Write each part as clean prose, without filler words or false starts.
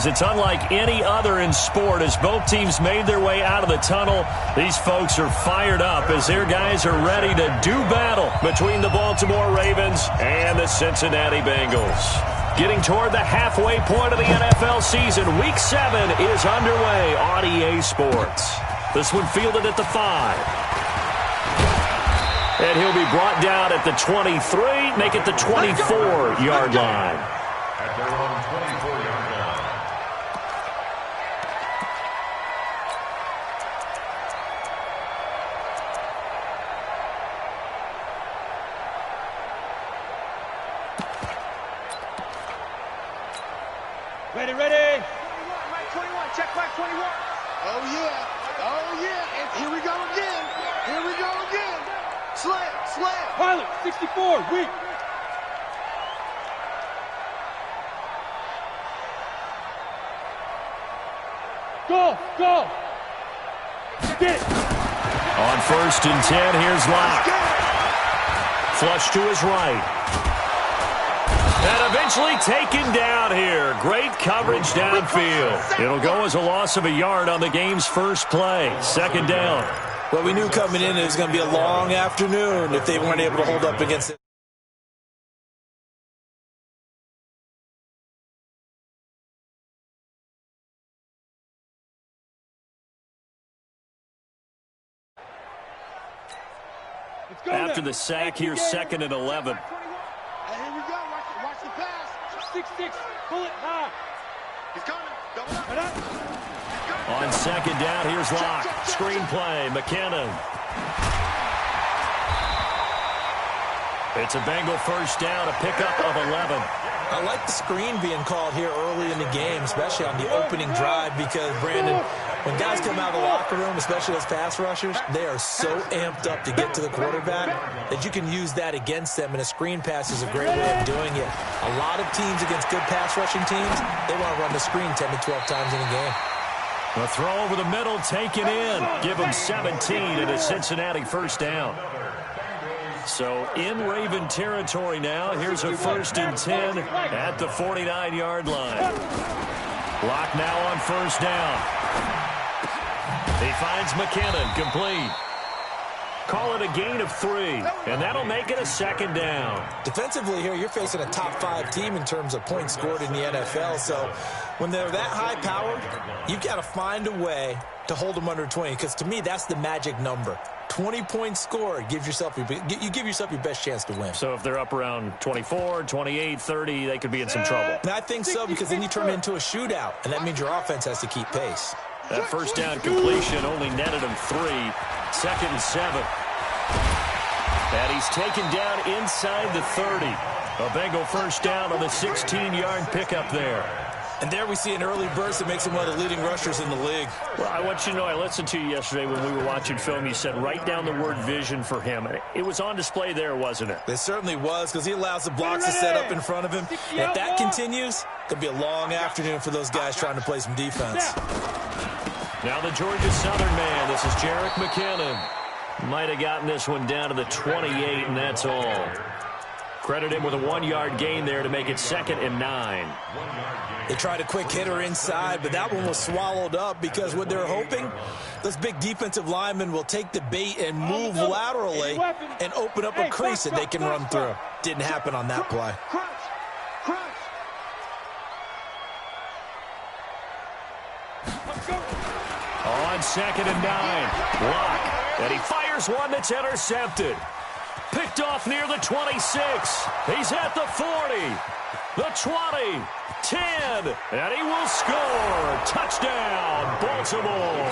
is it's unlike any other in sport. As both teams made their way out of the tunnel, these folks are fired up as their guys are ready to do battle between the Baltimore Ravens and the Cincinnati Bengals. Getting toward the halfway point of the NFL season, Week 7 is underway on EA Sports. This one fielded at the 5. And he'll be brought down at the 23, make it the 24-yard line. At their own 24-yard line. Ready, ready. 21, right 21, check right 21. Oh, yeah. Oh, yeah. And here we go again. Here we go again. Slam, slam. Pilot, 64, weak. Go, go. Get it. On 1st and 10, here's Locke. Flush to his right. And eventually taken down here. Great coverage downfield. It'll go as a loss of a yard on the game's first play. 2nd down. Well, we knew coming in it was going to be a long afternoon if they weren't able to hold up against it. After the sack, here's 2nd and 11. Here we go. Watch the pass. 6-6, pull it high. He's coming. Double up. On 2nd down, here's Locke. Screenplay, McKinnon. It's a Bengal first down, a pickup of 11. I like the screen being called here early in the game, especially on the opening drive, because, Brandon, when guys come out of the locker room, especially those pass rushers, they are so amped up to get to the quarterback that you can use that against them, and a screen pass is a great way of doing it. A lot of teams against good pass rushing teams, they want to run the screen 10 to 12 times in a game. A throw over the middle, taken in. Give them 17 and a Cincinnati first down. So in Raven territory now. Here's a 1st and 10 at the 49-yard line. Locke now on 1st down. He finds McKinnon, complete. Call it a gain of 3, and that'll make it a 2nd down. Defensively here, you're facing a top 5 team in terms of points scored in the NFL. So when they're that high-powered, you've got to find a way to hold them under 20, because to me, that's the magic number. 20 points scored, you give yourself your best chance to win. So if they're up around 24, 28, 30, they could be in some trouble. And I think so, because then you turn it into a shootout, and that means your offense has to keep pace. That first down completion only netted him 3. 2nd and 7. And he's taken down inside the 30. A Bengal first down on the 16-yard pickup there. And there we see an early burst that makes him one of the leading rushers in the league. Well, I want you to know, I listened to you yesterday when we were watching film. You said write down the word vision for him. It was on display there, wasn't it? It certainly was, because he allows the blocks to set up in front of him. And if that continues, it could be a long afternoon for those guys trying to play some defense. Now the Georgia Southern man. This is Jerick McKinnon. Might have gotten this one down to the 28, and that's all. Credit him with a 1-yard gain there to make it 2nd and 9. They tried a quick hitter inside, but that one was swallowed up, because what they're hoping, those big defensive linemen will take the bait and move laterally and open up a crease that they can run through. Didn't happen on that play. On 2nd and 9, Locke, and he fires one that's intercepted. Picked off near the 26. He's at the 40, the 20, 10, and he will score. Touchdown, Baltimore.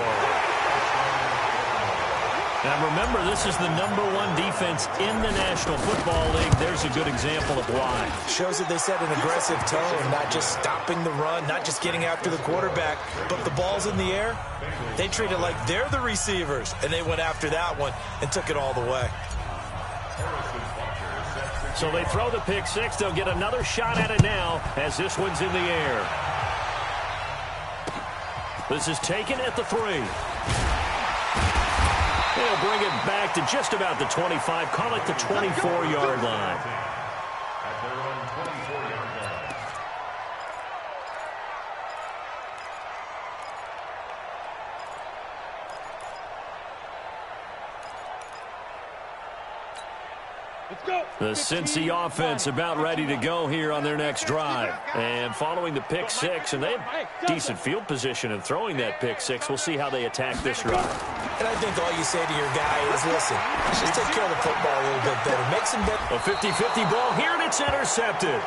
And remember, this is the #1 defense in the National Football League. There's a good example of why. Shows that they set an aggressive tone, not just stopping the run, not just getting after the quarterback, but the ball's in the air. They treat it like they're the receivers, and they went after that one and took it all the way. So they throw the pick six. They'll get another shot at it now as this one's in the air. This is taken at the 3. They'll bring it back to just about the 25. Call it the 24-yard line. At their own 24-yard line. Let's go. The Cincy offense about ready to go here on their next drive. And following the pick six, and they have decent field position in throwing that pick six. We'll see how they attack this drive. And I think all you say to your guy is, listen, let's just take care of the football a little bit better. Make some better. A 50-50 ball here, and it's intercepted.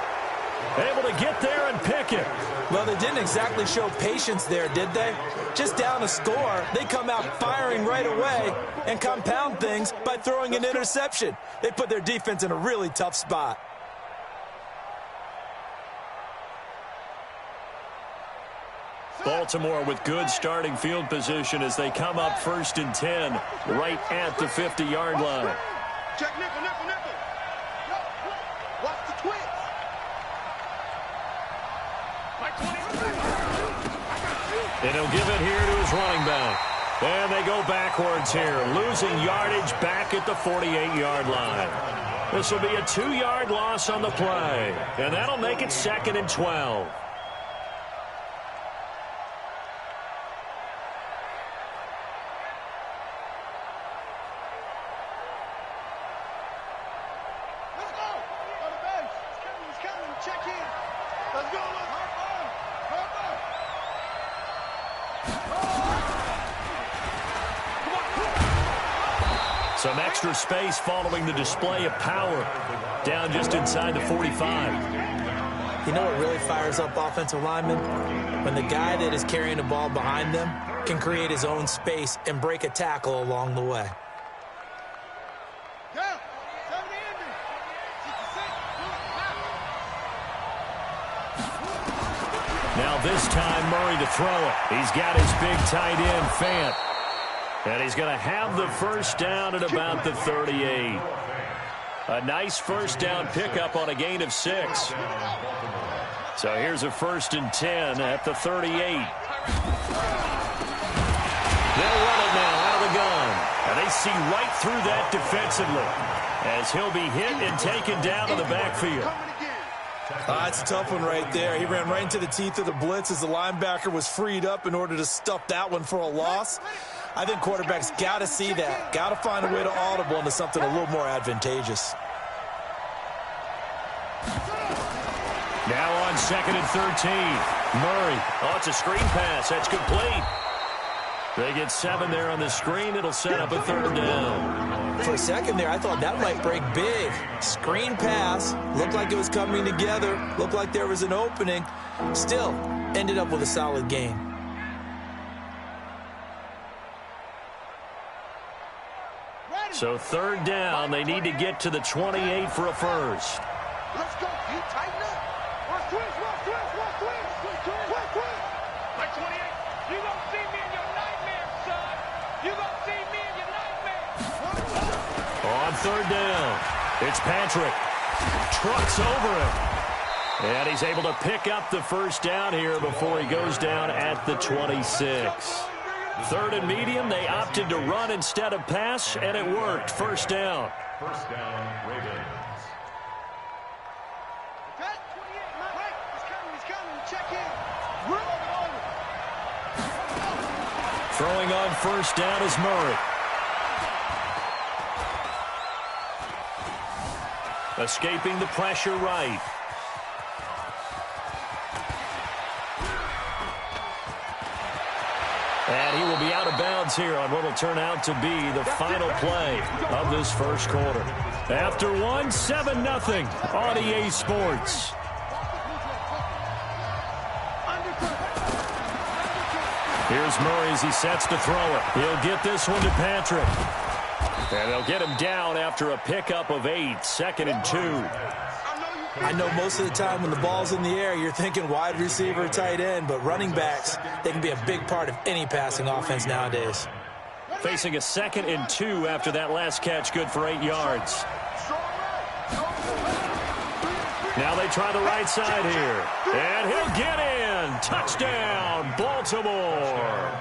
Able to get there and pick it. Well, they didn't exactly show patience there, did they? Just down a score, they come out firing right away and compound things by throwing an interception. They put their defense in a really tough spot. Baltimore with good starting field position as they come up 1st and 10 right at the 50-yard line. Check nickel, nickel, nickel. Watch the twist. And he'll give it here to his running back. And they go backwards here, losing yardage back at the 48-yard line. This will be a 2-yard loss on the play, and that'll make it 2nd and 12. Let's go. On the bench. He's coming. Check in. Let's go. Some extra space following the display of power down just inside the 45. You know what really fires up offensive linemen? When the guy that is carrying the ball behind them can create his own space and break a tackle along the way. Now this time Murray to throw it. He's got his big tight end, Fant. And he's going to have the first down at about the 38. A nice first down pickup on a gain of 6. So here's a 1st and 10 at the 38. They'll run it now out of the gun. And they see right through that defensively as he'll be hit and taken down in the backfield. It's a tough one right there. He ran right into the teeth of the blitz as the linebacker was freed up in order to stuff that one for a loss. I think quarterbacks got to see that. Got to find a way to audible into something a little more advantageous. Now on 2nd and 13. Murray. Oh, it's a screen pass. That's complete. They get 7 there on the screen. It'll set up a 3rd down. For a second there, I thought that might break big. Screen pass. Looked like it was coming together. Looked like there was an opening. Still, ended up with a solid game. So 3rd down. They need to get to the 28 for a first. Let's go. You tighten up. Watch twist, watch twist, watch twist. Twist, twist. Like 28. You gonna see me in your nightmare, son. You gonna see me in your nightmare. On 3rd down, it's Patrick. Trucks over him. And he's able to pick up the first down here before he goes down at the 26. 3rd and medium, they opted to run instead of pass, and it worked. First down. First down, Ravens. Throwing on first down is Murray. Escaping the pressure right. And he will be out of bounds here on what will turn out to be the final play of this first quarter. After one, 7-0 on EA Sports. Here's Murray as he sets to throw it. He'll get this one to Patrick. And they'll get him down after a pickup of 8, 2nd and 2. I know most of the time when the ball's in the air, you're thinking wide receiver, tight end, but running backs, they can be a big part of any passing offense nowadays. Facing a 2nd and 2 after that last catch, good for 8 yards. Now they try the right side here. And he'll get in. Touchdown, Baltimore.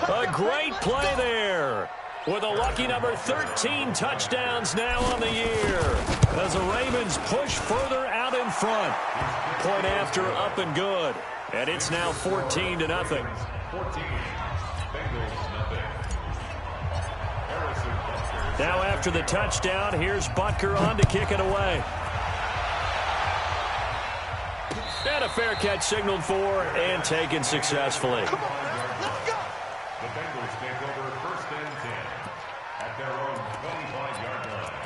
A great play there. With a lucky number 13 touchdowns now on the year. As the Ravens push further out in front. Point after up and good. And it's now 14-0. 14. Bengals nothing. Harrison Butker. Now after the touchdown, here's Butker on to kick it away. And a fair catch signaled for and taken successfully. The Bengals take over 1st and 10 at their own 25-yard line.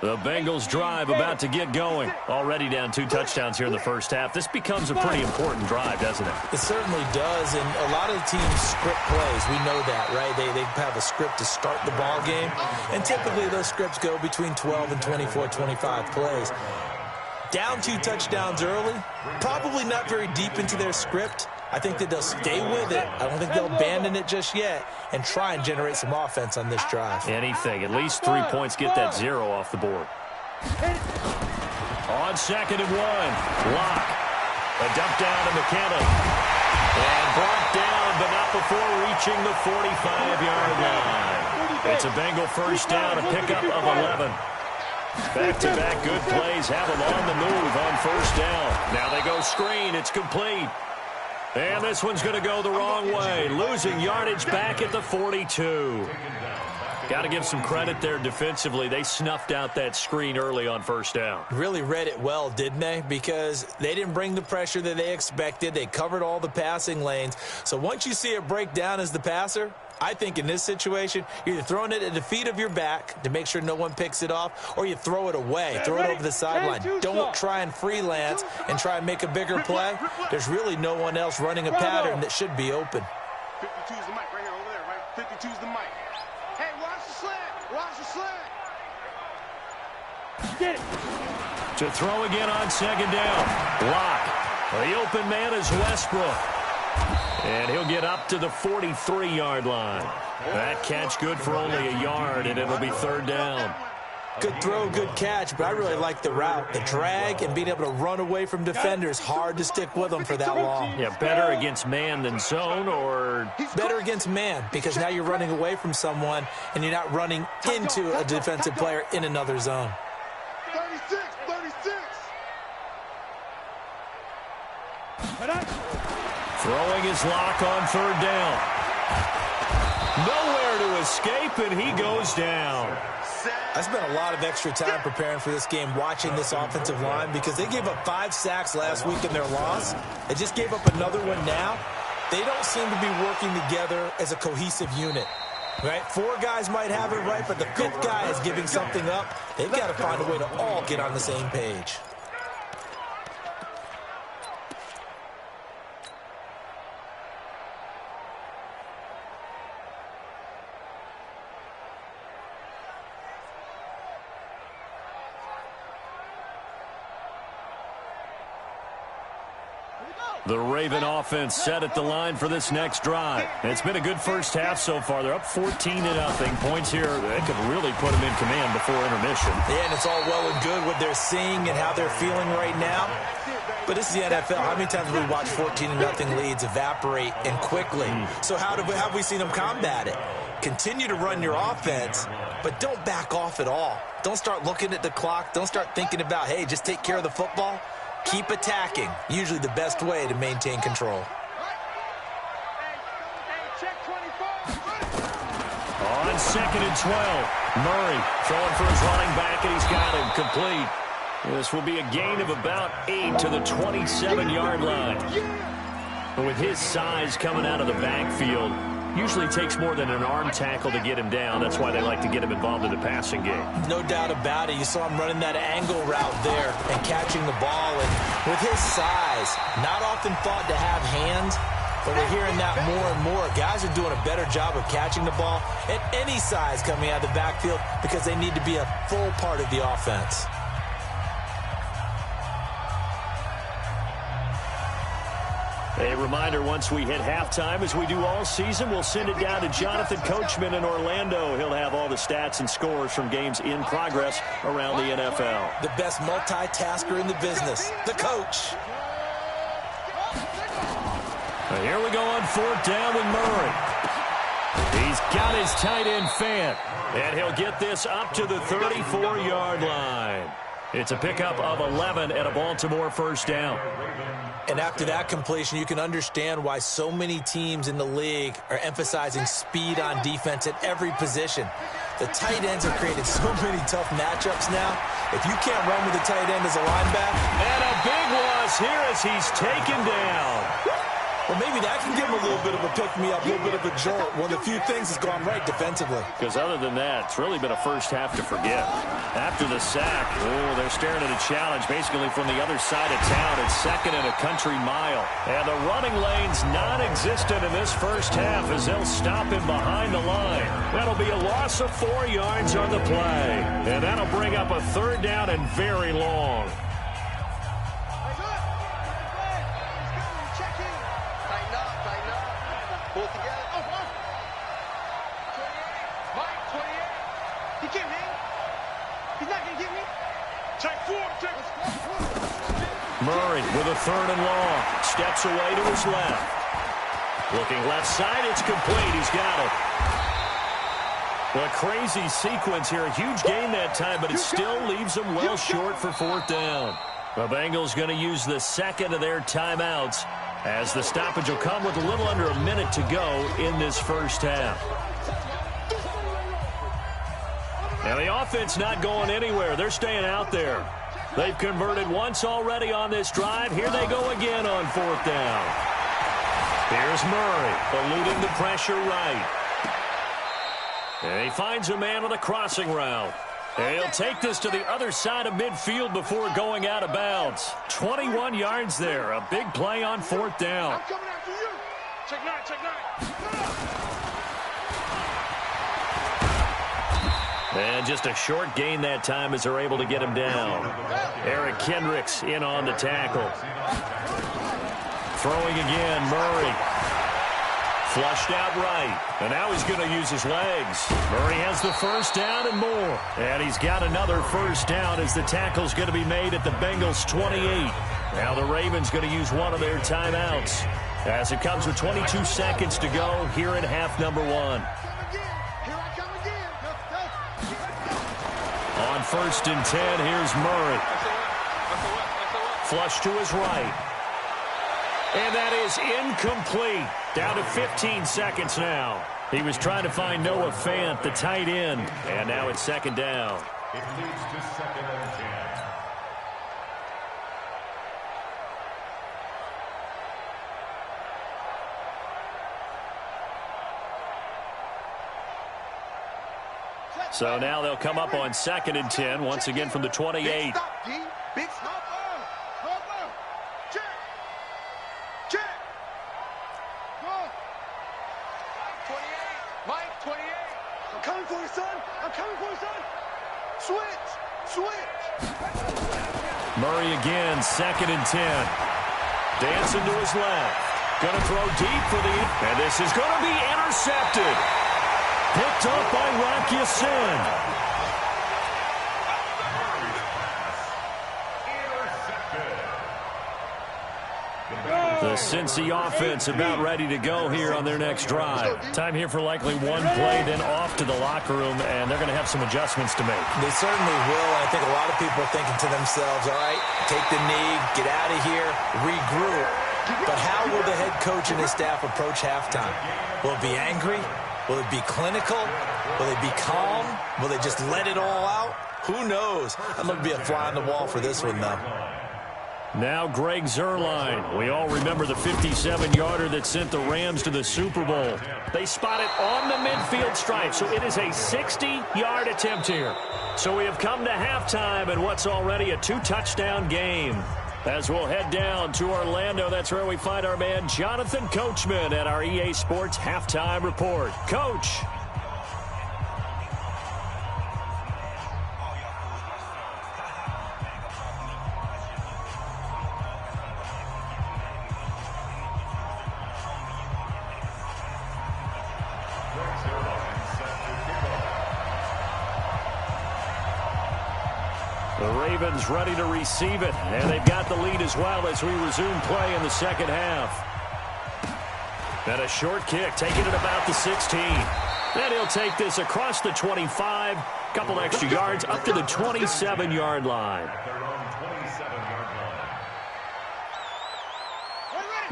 The Bengals drive about to get going. Already down 2 touchdowns here in the first half. This becomes a pretty important drive, doesn't it? It certainly does, and a lot of the teams script plays. We know that, right? They have a script to start the ball game, and typically those scripts go between 12 and 24, 25 plays. Down 2 touchdowns early, probably not very deep into their script. I think that they'll stay with it. I don't think they'll abandon it just yet and try and generate some offense on this drive. Anything. At least 3 points, get that 0 off the board. On 2nd and 1, Locke. A dump down to McKenna. And brought down, but not before reaching the 45-yard line. It's a Bengal first down, a pickup of 11. Back-to-back good plays have them on the move on first down. Now they go screen. It's complete. And this one's going to go the wrong way. Losing yardage back at the 42. Got to give some credit there defensively. They snuffed out that screen early on first down. Really read it well, didn't they? Because they didn't bring the pressure that they expected. They covered all the passing lanes. So once you see it break down as the passer, I think in this situation, you're either throwing it at the feet of your back to make sure no one picks it off, or you throw it away, throw it over the sideline. Don't try and freelance and try and make a bigger play. There's really no one else running a pattern that should be open. 52's the mic right here, over there, right? 52's the mic. Hey, watch the slant. Watch the slant. Get it. To throw again on 2nd down. Locke. The open man is Westbrook. And he'll get up to the 43-yard line. That catch good for only a yard, and it'll be 3rd down. Good throw, good catch, but I really like the route. The drag and being able to run away from defenders, hard to stick with them for that long. Yeah, better against man than zone, or? Better against man, because now you're running away from someone, and you're not running into a defensive player in another zone. 36. Throwing his Lock on 3rd down. Nowhere to escape, and he goes down. I spent a lot of extra time preparing for this game, watching this offensive line, because they gave up 5 sacks last week in their loss. They just gave up another one now. They don't seem to be working together as a cohesive unit. Right? 4 guys might have it right, but the 5th guy is giving something up. They've got to find a way to all get on the same page. The Raven offense set at the line for this next drive. It's been a good first half so far. They're up 14-0. Points here, they could really put them in command before intermission. Yeah, and it's all well and good what they're seeing and how they're feeling right now. But this is the NFL. How many times have we watched 14-0 leads evaporate and quickly? So how have we seen them combat it? Continue to run your offense, but don't back off at all. Don't start looking at the clock. Don't start thinking about, hey, just take care of the football. Keep attacking. Usually the best way to maintain control. On 2nd and 12, Murray throwing for his running back, and he's got him complete. This will be a gain of about 8 to the 27-yard line. But with his size coming out of the backfield, usually takes more than an arm tackle to get him down. That's why they like to get him involved in the passing game. No doubt about it. You saw him running that angle route there and catching the ball. And with his size, not often thought to have hands, but we're hearing that more and more. Guys are doing a better job of catching the ball at any size coming out of the backfield because they need to be a full part of the offense. A reminder, once we hit halftime, as we do all season, we'll send it down to Jonathan Coachman in Orlando. He'll have all the stats and scores from games in progress around the NFL. The best multitasker in the business, the coach. Here we go on 4th down with Murray. He's got his tight end Fant, and he'll get this up to the 34-yard line. It's a pickup of 11 and a Baltimore first down. And after that completion, you can understand why so many teams in the league are emphasizing speed on defense at every position. The tight ends have created so many tough matchups now. If you can't run with the tight end as a linebacker. And a big loss here as he's taken down. Well, maybe that can give him a little bit of a pick-me-up, a little bit of a jolt. One of the few things that's gone right defensively. Because other than that, it's really been a first half to forget. After the sack, they're staring at a challenge basically from the other side of town. It's second and a country mile. And the running lane's non-existent in this first half as they'll stop him behind the line. That'll be a loss of 4 yards on the play. And that'll bring up a third down and very long. Pull together. Oh. 28. Mike, 28. He can't hang. He's not going to get me. Take 4. Murray with a third and long. Steps away to his left. Looking left side. It's complete. He's got it. A crazy sequence here. A huge gain that time, but it still leaves them well short for fourth down. The Bengals going to use the second of their timeouts, as the stoppage will come with a little under a minute to go in this first half. Now the offense not going anywhere. They're staying out there. They've converted once already on this drive. Here they go again on fourth down. Here's Murray, eluding the pressure right. And he finds a man on a crossing route. And he'll take this to the other side of midfield before going out of bounds. 21 yards there. A big play on fourth down. I'm coming after you. Check 9, check 9. And just a short gain that time as they're able to get him down. Eric Kendricks in on the tackle. Throwing again, Murray. Flushed out right. And now he's going to use his legs. Murray has the first down and more. And he's got another first down as the tackle's going to be made at the Bengals' 28. Now the Ravens going to use one of their timeouts as it comes with 22 seconds to go here in half number 1. Here I come again. On first and 10, here's Murray. Flush to his right. And that is incomplete. Down to 15 seconds now. He was trying to find Noah Fant, the tight end. And now it's second down. It leads to second and 10. So now they'll come up on second and 10, once again from the 28. Big stop, D. Big stop. Check. Check. Go. 28. Mike, 28. I'm coming for you, son. I'm coming for you, son. Switch. Switch. Murray again, second and 10. Dancing to his left. Going to throw deep for the... And this is going to be intercepted. Picked up by Rock Ya-Sin. The Cincy offense about ready to go here on their next drive. Time here for likely one play, then off to the locker room, and they're going to have some adjustments to make. They certainly will. I think a lot of people are thinking to themselves, all right, take the knee, get out of here, regroup. But how will the head coach and his staff approach halftime? Will it be angry? Will it be clinical? Will they be calm? Will they just let it all out? Who knows? I'm going to be a fly on the wall for this one, though. Now Greg Zuerlein. We all remember the 57-yarder that sent the Rams to the Super Bowl. They spot it on the midfield stripe, so it is a 60-yard attempt here. So we have come to halftime in what's already a 2-touchdown game. As we'll head down to Orlando, that's where we find our man Jonathan Coachman at our EA Sports Halftime Report. Coach. The Ravens ready to receive it, and they've got the lead as well as we resume play in the second half. And a short kick, taking it about the 16. Then he'll take this across the 25, couple extra yards up to the 27-yard line.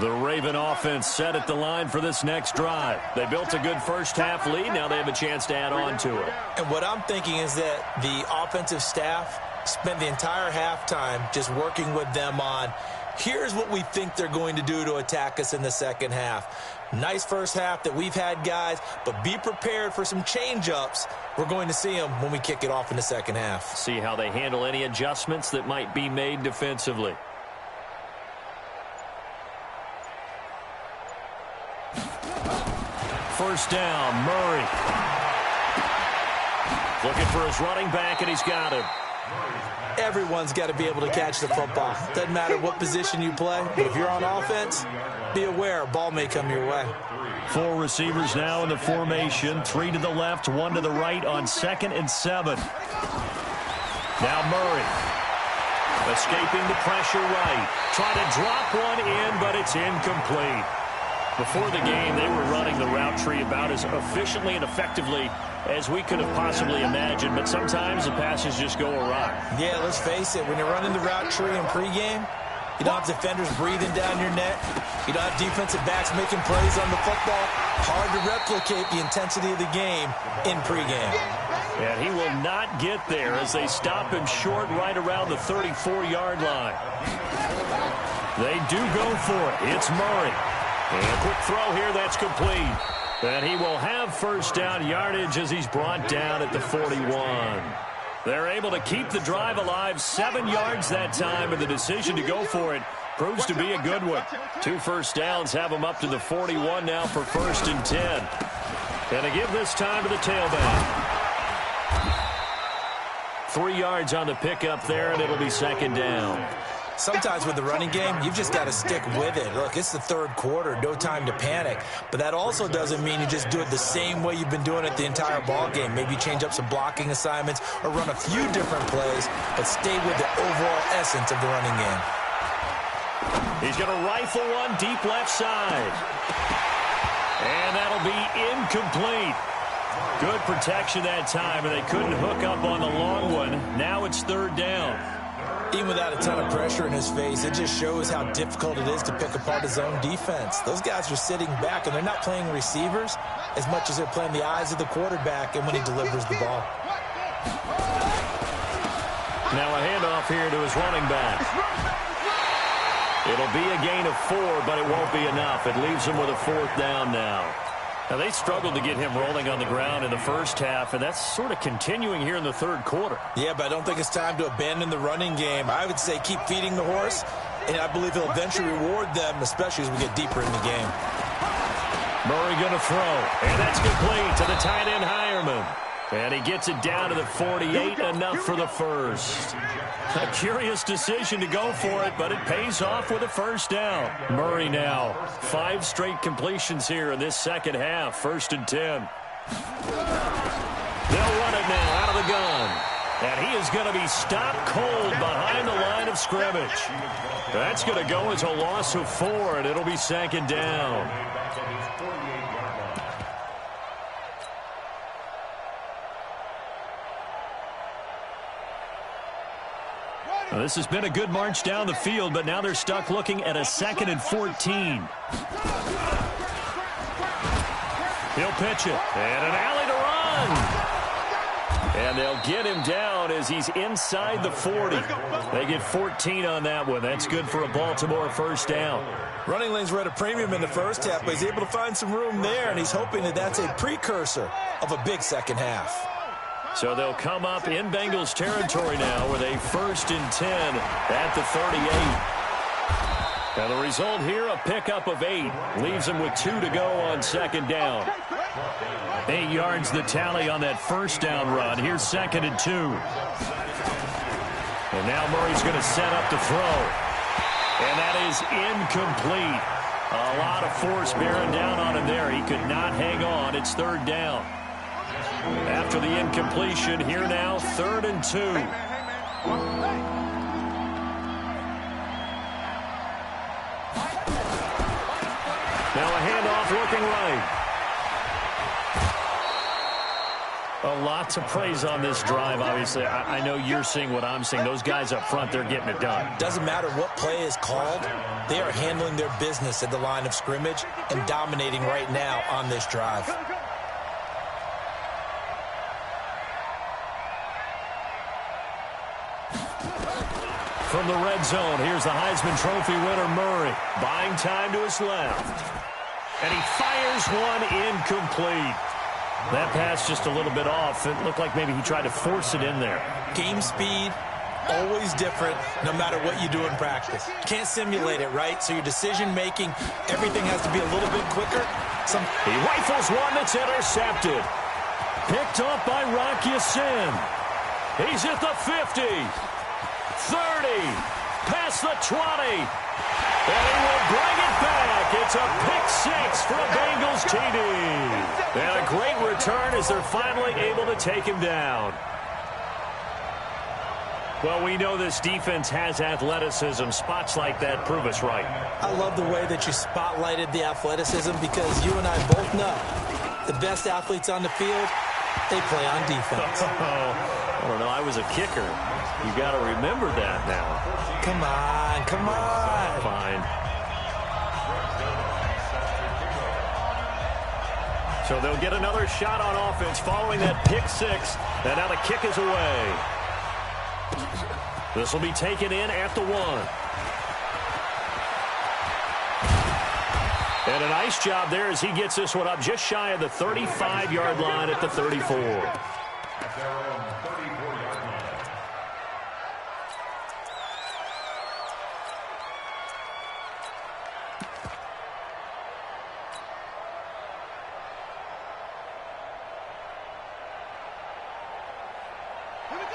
The Raven offense set at the line for this next drive. They built a good first-half lead. Now they have a chance to add on to it. And what I'm thinking is that the offensive staff spent the entire halftime just working with them on, here's what we think they're going to do to attack us in the second half. Nice first half that we've had, guys, but be prepared for some change-ups. We're going to see them when we kick it off in the second half. See how they handle any adjustments that might be made defensively. First down, Murray. Looking for his running back, and he's got him. Everyone's got to be able to catch the football. Doesn't matter what position you play, but if you're on offense, be aware, ball may come your way. 4 receivers now in the formation. 3 to the left, 1 to the right on 2nd and 7. Now Murray. Escaping the pressure right. Trying to drop one in, but it's incomplete. Before the game, they were running the route tree about as efficiently and effectively as we could have possibly imagined, but sometimes the passes just go awry. Yeah, let's face it, when you're running the route tree in pregame, you don't have defenders breathing down your neck. You don't have defensive backs making plays on the football. Hard to replicate the intensity of the game in pregame. And he will not get there as they stop him short right around the 34-yard line. They do go for it. It's Murray. And a quick throw here that's complete. And he will have first down yardage as he's brought down at the 41. They're able to keep the drive alive, 7 yards that time, and the decision to go for it proves to be a good one. 2 first downs have them up to the 41 now for 1st and 10. And to give this time to the tailback. 3 yards on the pickup there, and it'll be 2nd down. Sometimes with the running game, you've just got to stick with it. Look, it's the 3rd quarter, no time to panic. But that also doesn't mean you just do it the same way you've been doing it the entire ball game. Maybe change up some blocking assignments or run a few different plays, but stay with the overall essence of the running game. He's going to rifle one deep left side. And that'll be incomplete. Good protection that time, and they couldn't hook up on the long one. Now it's 3rd down. Even without a ton of pressure in his face, it just shows how difficult it is to pick apart his own defense. Those guys are sitting back, and they're not playing receivers as much as they're playing the eyes of the quarterback and when he delivers the ball. Now a handoff here to his running back. It'll be a gain of 4, but it won't be enough. It leaves him with a 4th down now. Now, they struggled to get him rolling on the ground in the first half, and that's sort of continuing here in the 3rd quarter. Yeah, but I don't think it's time to abandon the running game. I would say keep feeding the horse, and I believe he'll eventually reward them, especially as we get deeper in the game. Murray going to throw, and that's complete to the tight end Hireman. And he gets it down to the 48, enough for the first. A curious decision to go for it, but it pays off with a first down. Murray now, 5 straight completions here in this second half, 1st and 10. They'll run it now out of the gun. And he is going to be stopped cold behind the line of scrimmage. That's going to go as a loss of 4, and it'll be 2nd down. Now, this has been a good march down the field, but now they're stuck looking at a 2nd and 14. He'll pitch it, and an alley to run. And they'll get him down as he's inside the 40. They get 14 on that one. That's good for a Baltimore first down. Running lanes were at a premium in the first half, but he's able to find some room there, and he's hoping that that's a precursor of a big second half. So they'll come up in Bengals territory now with a 1st and 10 at the 38. Now the result here, a pickup of 8. Leaves them with 2 to go on 2nd down. 8 yards the tally on that first down run. Here's 2nd and 2. And now Murray's going to set up to throw. And that is incomplete. A lot of force bearing down on him there. He could not hang on. It's 3rd down. After the incompletion, here now, 3rd and 2. Now a handoff looking right. A lot to praise on this drive, obviously. I know you're seeing what I'm seeing. Those guys up front, they're getting it done. Doesn't matter what play is called. They are handling their business at the line of scrimmage and dominating right now on this drive. From the red zone, here's the Heisman Trophy winner, Murray. Buying time to his left. And he fires one incomplete. That pass just a little bit off. It looked like maybe he tried to force it in there. Game speed, always different, no matter what you do in practice. You can't simulate it, right? So your decision-making, everything has to be a little bit quicker. He rifles one that's intercepted. Picked up by Rocky Sin. He's at the 50. 30, past the 20, and he will bring it back. It's a pick six for a Bengals TD. And a great return as they're finally able to take him down. Well, we know this defense has athleticism. Spots like that prove us right. I love the way that you spotlighted the athleticism because you and I both know the best athletes on the field, they play on defense. I don't know. I was a kicker. You got to remember that now. Come on, come on. Fine. So they'll get another shot on offense following that pick six. And now the kick is away. This will be taken in at the 1. And a nice job there as he gets this one up just shy of the 35-yard line at the 34.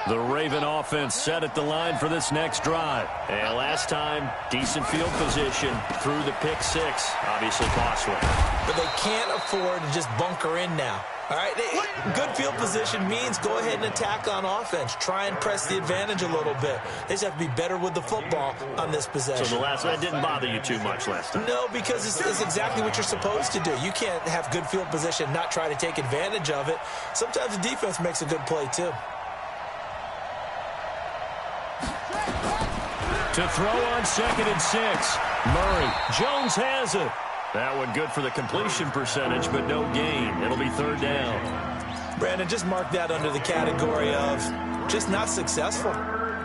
The Raven offense set at the line for this next drive. And last time, decent field position through the pick six. Obviously costly. But they can't afford to just bunker in now. All right, good field position means go ahead and attack on offense. Try and press the advantage a little bit. They just have to be better with the football on this possession. So that didn't bother you too much last time? No, because it's exactly what you're supposed to do. You can't have good field position, not try to take advantage of it. Sometimes the defense makes a good play, too. To throw on 2nd and 6. Murray. Jones has it. That one good for the completion percentage, but no gain. It'll be 3rd down. Brandon, just mark that under the category of just not successful.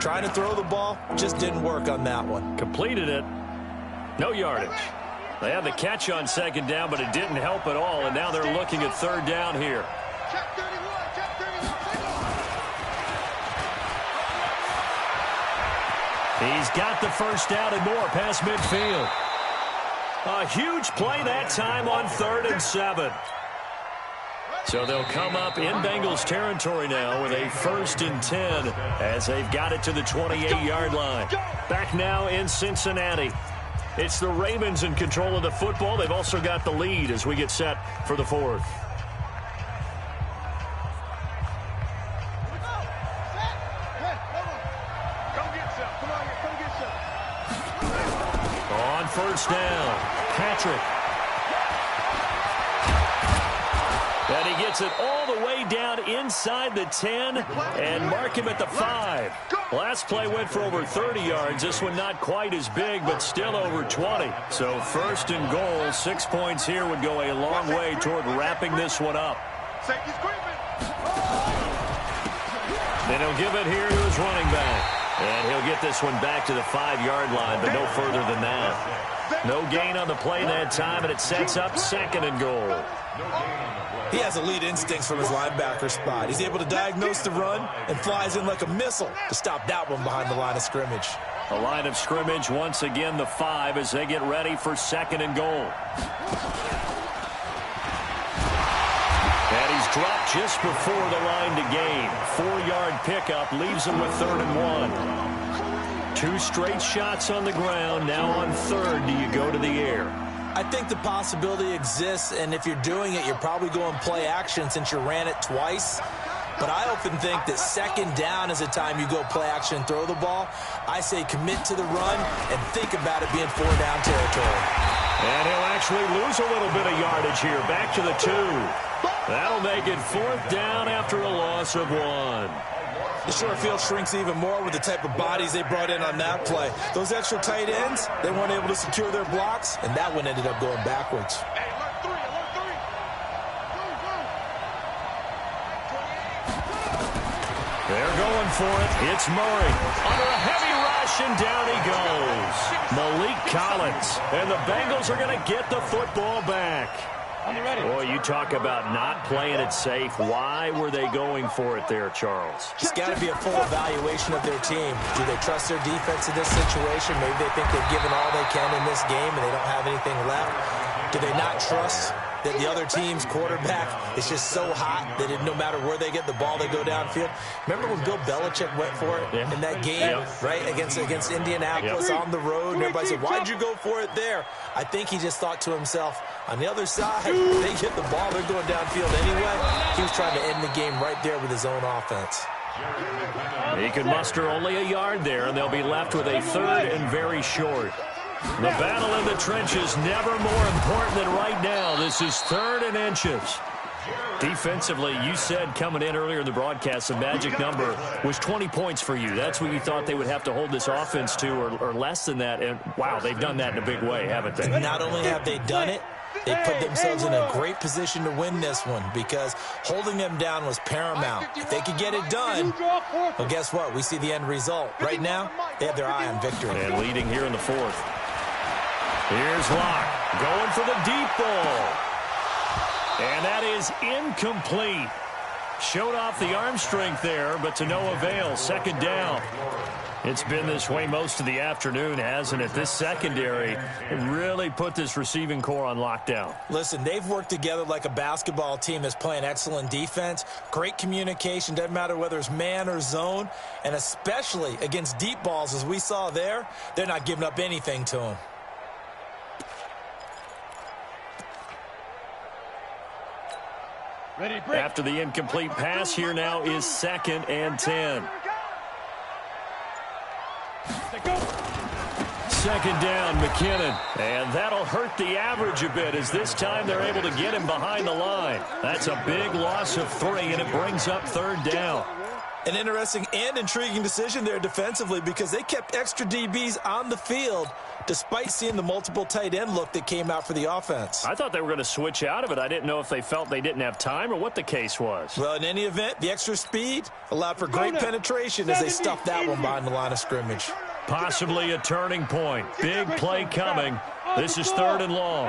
Trying to throw the ball, just didn't work on that one. Completed it. No yardage. They had the catch on 2nd down, but it didn't help at all, and now they're looking at 3rd down here. Check 31, check 31. He's got the first down and more past midfield. A huge play that time on 3rd and 7. So they'll come up in Bengals territory now with a 1st and 10 as they've got it to the 28-yard line. Back now in Cincinnati. It's the Ravens in control of the football. They've also got the lead as we get set for the 4th. On 1st down, Patrick. And he gets it all the way down inside the 10 and mark him at the 5. Last play went for over 30 yards. This one not quite as big, but still over 20. So 1st and goal, 6 points here would go a long way toward wrapping this one up. Then he'll give it here to his running back. And he'll get this one back to the 5-yard line, but no further than that. No gain on the play that time, and it sets up 2nd and goal. He has elite instincts from his linebacker spot. He's able to diagnose the run and flies in like a missile to stop that one behind the line of scrimmage. The line of scrimmage, once again, the 5 as they get ready for 2nd and goal. And he's dropped just before the line to gain. 4-yard pickup leaves him with 3rd and 1. 2 straight shots on the ground. Now on 3rd, do you go to the air? I think the possibility exists, and if you're doing it, you're probably going play action since you ran it twice. But I often think that 2nd down is the time you go play action and throw the ball. I say commit to the run and think about it being 4-down territory. And he'll actually lose a little bit of yardage here. Back to the 2. That'll make it 4th down after a loss of 1. The short field shrinks even more with the type of bodies they brought in on that play. Those extra tight ends, they weren't able to secure their blocks, and that one ended up going backwards. They're going for it. It's Murray. Under a heavy rush, and down he goes. Malik Collins. And the Bengals are going to get the football back. Boy, you talk about not playing it safe. Why were they going for it there, Charles? It's got to be a full evaluation of their team. Do they trust their defense in this situation? Maybe they think they've given all they can in this game and they don't have anything left. Do they not trust that the other team's quarterback is just so hot that no matter where they get the ball, they go downfield? Remember when Bill Belichick went for it in that game, right, against Indianapolis on the road? And everybody said, why'd you go for it there? I think he just thought to himself, on the other side, they get the ball, they're going downfield anyway. He was trying to end the game right there with his own offense. He could muster only a yard there, and they'll be left with a 3rd and very short. The battle in the trenches never more important than right now. This is 3rd and inches. Defensively, you said coming in earlier in the broadcast, the magic number was 20 points for you. That's what you thought they would have to hold this offense to, or less than that. And, wow, they've done that in a big way, haven't they? Not only have they done it, they put themselves in a great position to win this one because holding them down was paramount. If they could get it done, well, guess what? We see the end result. Right now, they have their eye on victory. And leading here in the 4th. Here's Locke going for the deep ball. And that is incomplete. Showed off the arm strength there, but to no avail. 2nd down. It's been this way most of the afternoon, hasn't it? This secondary really put this receiving core on lockdown. Listen, they've worked together like a basketball team that's playing excellent defense. Great communication. Doesn't matter whether it's man or zone. And especially against deep balls, as we saw there, they're not giving up anything to them. After the incomplete pass, here now is 2nd and 10. 2nd down, McKinnon. And that'll hurt the average a bit as this time they're able to get him behind the line. That's a big loss of 3, and it brings up 3rd down. An interesting and intriguing decision there defensively because they kept extra DBs on the field despite seeing the multiple tight end look that came out for the offense. I thought they were going to switch out of it. I didn't know if they felt they didn't have time or what the case was. Well, in any event, the extra speed allowed for great penetration as they stuffed that one behind the line of scrimmage. Possibly a turning point. Big play coming. This is 3rd and long.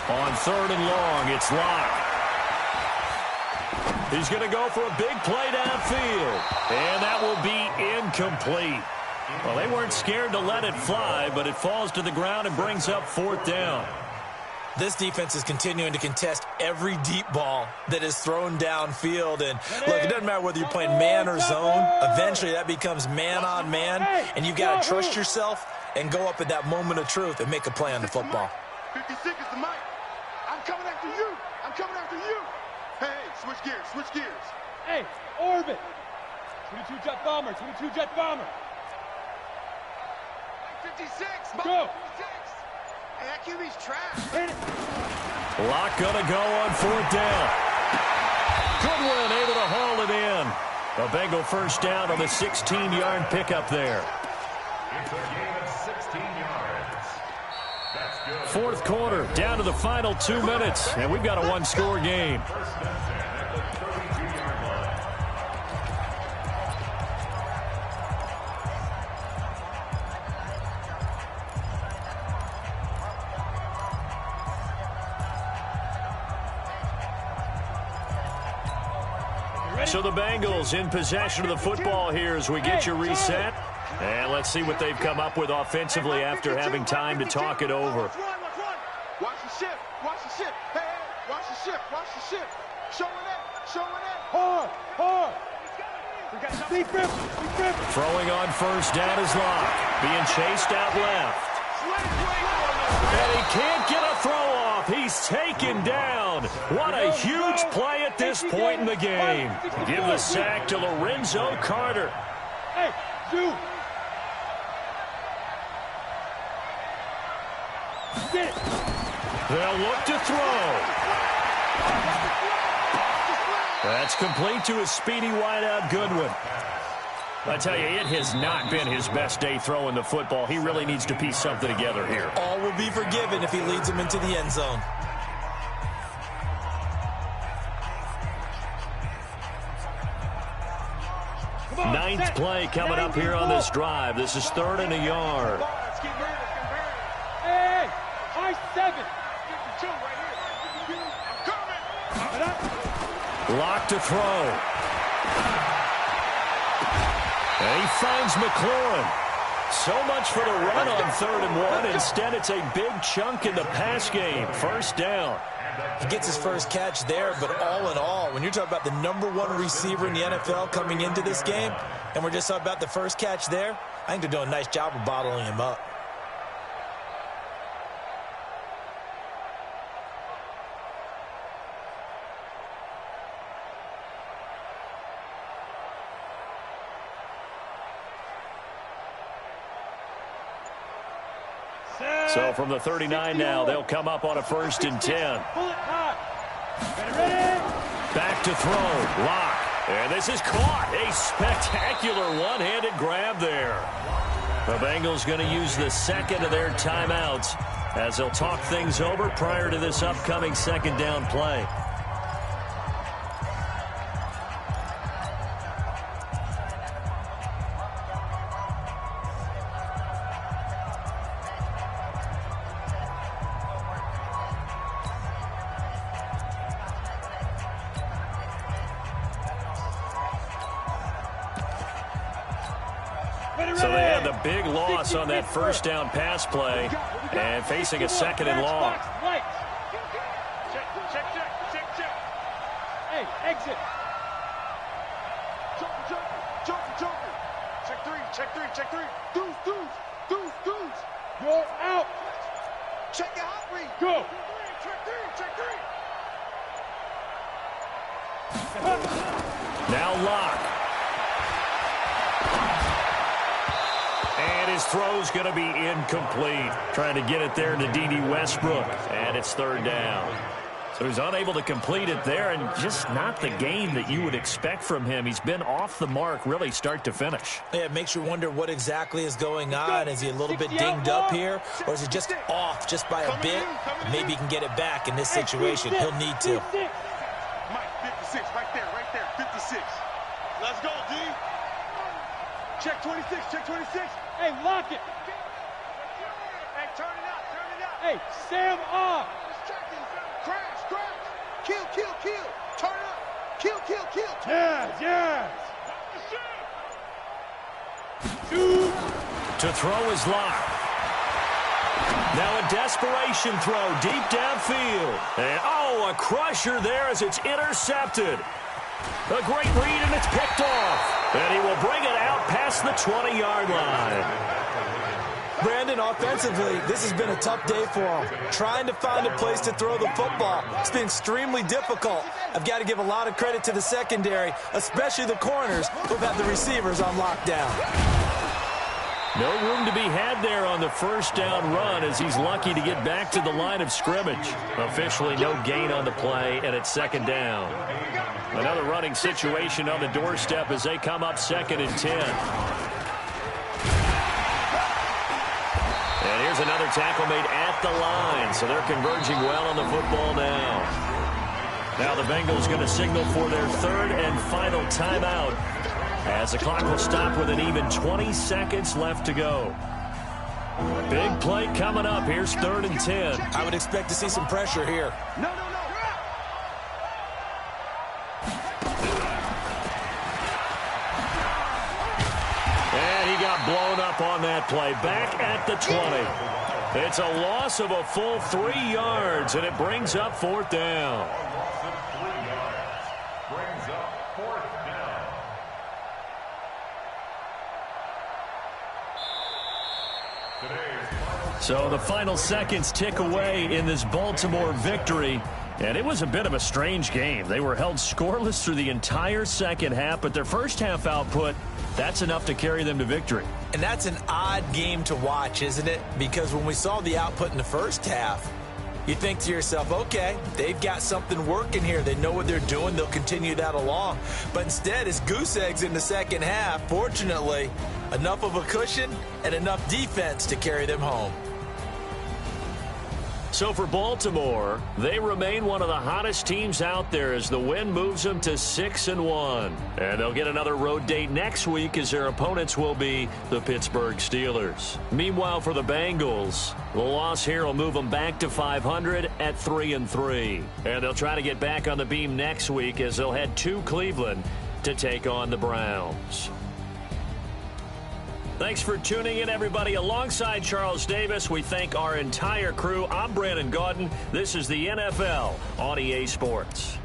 On 3rd and long, it's Locke. He's going to go for a big play downfield. And that will be incomplete. Well, they weren't scared to let it fly, but it falls to the ground and brings up 4th down. This defense is continuing to contest every deep ball that is thrown downfield. And, look, it doesn't matter whether you're playing man or zone. Eventually, that becomes man-on-man, and you've got to trust yourself and go up at that moment of truth and make a play on the football. 56 is the mic. I'm coming after you. I'm coming after you. Hey, switch gears, switch gears. Hey, orbit. 22 jet bomber, 22 jet bomber. 56. Go. 56. Hey, that QB's trash. Locke gonna go on 4th down. Goodwin able to haul it in. A Bengal 1st down on the 16-yard pickup there. It's a gain of 16 yards. That's good. 4th quarter, down to the final 2 minutes, and we've got a 1-score game. 1st and 10 at the 32-yard line. So the Bengals in possession of the football here as we get you reset. And let's see what they've come up with offensively after having time to talk it over. Watch the shift. Watch the shift. Hey, watch the shift. Watch the shift. Showing it. Showing it. Hard, hard. We got deep grip, deep grip. Throwing on 1st down is Locke. Being chased out left. And he can't get a throw off. He's taken down. What a huge play at this point in the game. Give the sack to Lorenzo Carter. Hey, you. They'll look to throw. That's complete to a speedy wideout Goodwin. I tell you, it has not been his best day throwing the football. He really needs to piece something together here. All will be forgiven if he leads them into the end zone. Ninth play coming up here on this drive. This is 3rd and a yard. Hey, high 7. 52 right here. I'm coming. Lock to throw. And he finds McLaurin. So much for the run on 3rd and 1. Instead, it's a big chunk in the pass game. First down. He gets his first catch there, but all in all, when you're talking about the #1 receiver in the NFL coming into this game, and we're just talking about the first catch there, I think they're doing a nice job of bottling him up. So from the 39 now, they'll come up on a 1st and 10. Back to throw. Lock. And this is caught. A spectacular one-handed grab there. The Bengals going to use the second of their timeouts as they'll talk things over prior to this upcoming 2nd down play. So they had the big loss on that 1st down pass play and facing a 2nd and long. Check. Hey, exit. Joker. Check 3. Deuce. You're out. Check your hot read. Go. Check 3. Now Lock. And his throw's going to be incomplete. Trying to get it there to D.D. Westbrook. And it's 3rd down. So he's unable to complete it there, and just not the game that you would expect from him. He's been off the mark really start to finish. Yeah, it makes you wonder what exactly is going on. Is he a little bit dinged up here, or is he just off just by a bit? Maybe he can get it back in this situation. He'll need to. Mike, 56, right there, 56. Let's go, D. Check 26. Hey, lock it. Hey, turn it out. Hey, Sam off. Crash. Kill. Turn it up. Kill. Yes. To throw is Lock. Now a desperation throw deep downfield. And, a crusher there as it's intercepted. A great read, and it's picked off. And he will bring it out past the 20-yard line. Brandon, offensively, this has been a tough day for him. Trying to find a place to throw the football. It's been extremely difficult. I've got to give a lot of credit to the secondary, especially the corners who've had the receivers on lockdown. No room to be had there on the 1st down run as he's lucky to get back to the line of scrimmage. Officially no gain on the play, and it's 2nd down. Another running situation on the doorstep as they come up 2nd and 10. And here's another tackle made at the line, so they're converging well on the football now. Now the Bengals going to signal for their 3rd and final timeout as the clock will stop with an even 20 seconds left to go. Big play coming up. Here's 3rd and 10. I would expect to see some pressure here. No. And he got blown up on that play. Back at the 20. It's a loss of a full 3 yards, and it brings up 4th down. So the final seconds tick away in this Baltimore victory. And it was a bit of a strange game. They were held scoreless through the entire second half, but their first half output That's enough to carry them to victory. And that's an odd game to watch, isn't it? Because when we saw the output in the first half, you think to yourself, okay, they've got something working here. They know what they're doing. They'll continue that along. But instead, it's goose eggs in the second half. Fortunately, enough of a cushion and enough defense to carry them home. So for Baltimore, they remain one of the hottest teams out there as the win moves them to 6-1. And they'll get another road date next week as their opponents will be the Pittsburgh Steelers. Meanwhile, for the Bengals, the loss here will move them back to 500 at 3-3. And they'll try to get back on the beam next week as they'll head to Cleveland to take on the Browns. Thanks for tuning in, everybody. Alongside Charles Davis, we thank our entire crew. I'm Brandon Gaudin. This is the NFL on EA Sports.